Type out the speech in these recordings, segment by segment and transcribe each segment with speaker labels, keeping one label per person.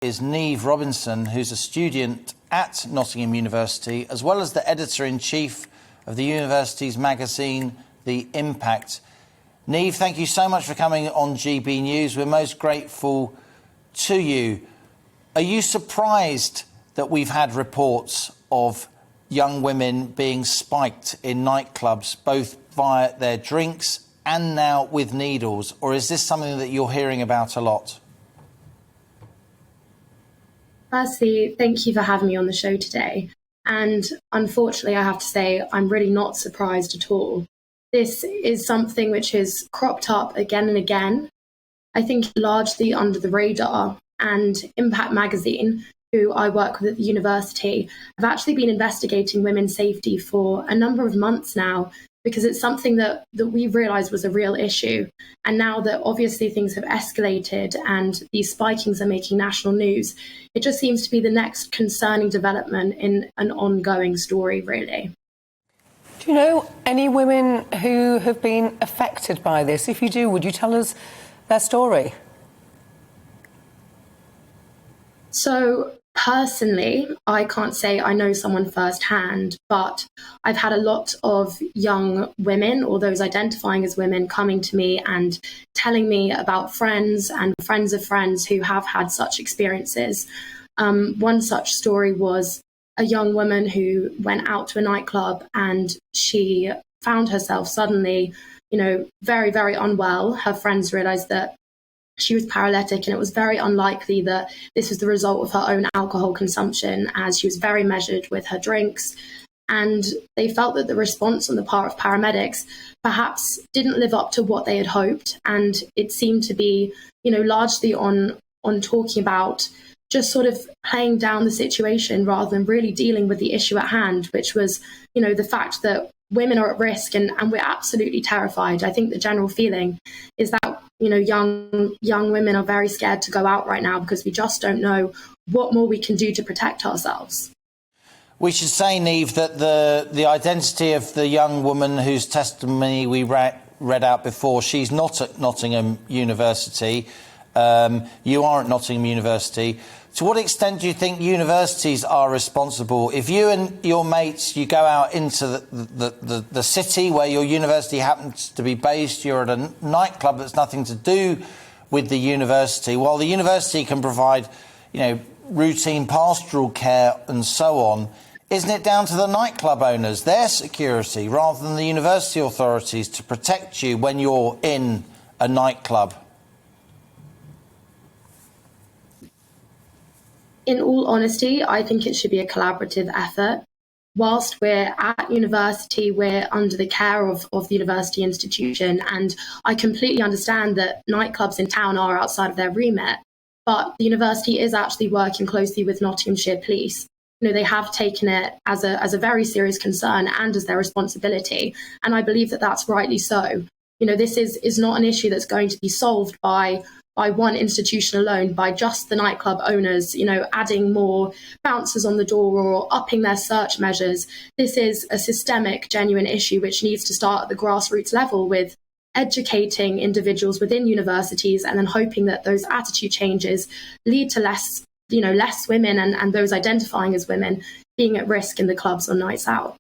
Speaker 1: is Niamh Robinson, who's a student at Nottingham University, as well as the editor-in-chief of the university's magazine, The Impact. Niamh, thank you so much for coming on GB News. We're most grateful to you. Are you surprised that we've had reports of young women being spiked in nightclubs, both via their drinks and now with needles? Or is this something that you're hearing about a lot?
Speaker 2: Firstly, thank you for having me on the show today. And unfortunately, I have to say, I'm really not surprised at all. This is something which has cropped up again and again, I think largely under the radar. And Impact magazine, who I work with at the university, have actually been investigating women's safety for a number of months now, because it's something that we realised was a real issue. And now that obviously things have escalated and these spikings are making national news, it just seems to be the next concerning development in an ongoing story, really.
Speaker 3: Do you know any women who have been affected by this? If you do, would you tell us their story?
Speaker 2: So personally, I can't say I know someone firsthand, but I've had a lot of young women, or those identifying as women, coming to me and telling me about friends and friends of friends who have had such experiences. One such story was a young woman who went out to a nightclub and she found herself suddenly, very, very unwell. Her friends realized that she was paralytic, and it was very unlikely that this was the result of her own alcohol consumption, as she was very measured with her drinks. And they felt that the response on the part of paramedics perhaps didn't live up to what they had hoped. And it seemed to be, largely on talking about just sort of playing down the situation rather than really dealing with the issue at hand, which was, the fact that women are at risk, and we're absolutely terrified. I think the general feeling is that, young women are very scared to go out right now because we just don't know what more we can do to protect ourselves.
Speaker 1: We should say, Niamh, that the identity of the young woman whose testimony we read out before, she's not at Nottingham University. You are at Nottingham University. To what extent do you think universities are responsible? If you and your mates, you go out into the city where your university happens to be based, you're at a nightclub that's nothing to do with the university, while the university can provide, routine pastoral care and so on, isn't it down to the nightclub owners, their security, rather than the university authorities to protect you when you're in a nightclub?
Speaker 2: In all honesty, I think it should be a collaborative effort. Whilst we're at university, we're under the care of the university institution, and I completely understand that nightclubs in town are outside of their remit, but the university is actually working closely with Nottinghamshire Police. They have taken it as a very serious concern and as their responsibility, and I believe that that's rightly so. This is not an issue that's going to be solved by one institution alone, by just the nightclub owners, adding more bouncers on the door or upping their search measures. This is a systemic, genuine issue which needs to start at the grassroots level, with educating individuals within universities and then hoping that those attitude changes lead to less women and those identifying as women being at risk in the clubs on nights out.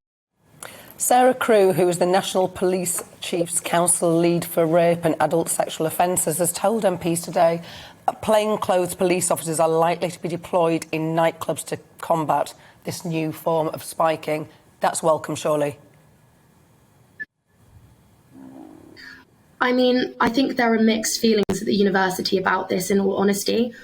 Speaker 3: Sarah Crew, who is the National Police Chiefs Council lead for rape and adult sexual offences, has told MPs today that plainclothes police officers are likely to be deployed in nightclubs to combat this new form of spiking. That's welcome, surely.
Speaker 2: I mean, I think there are mixed feelings at the university about this, in all honesty.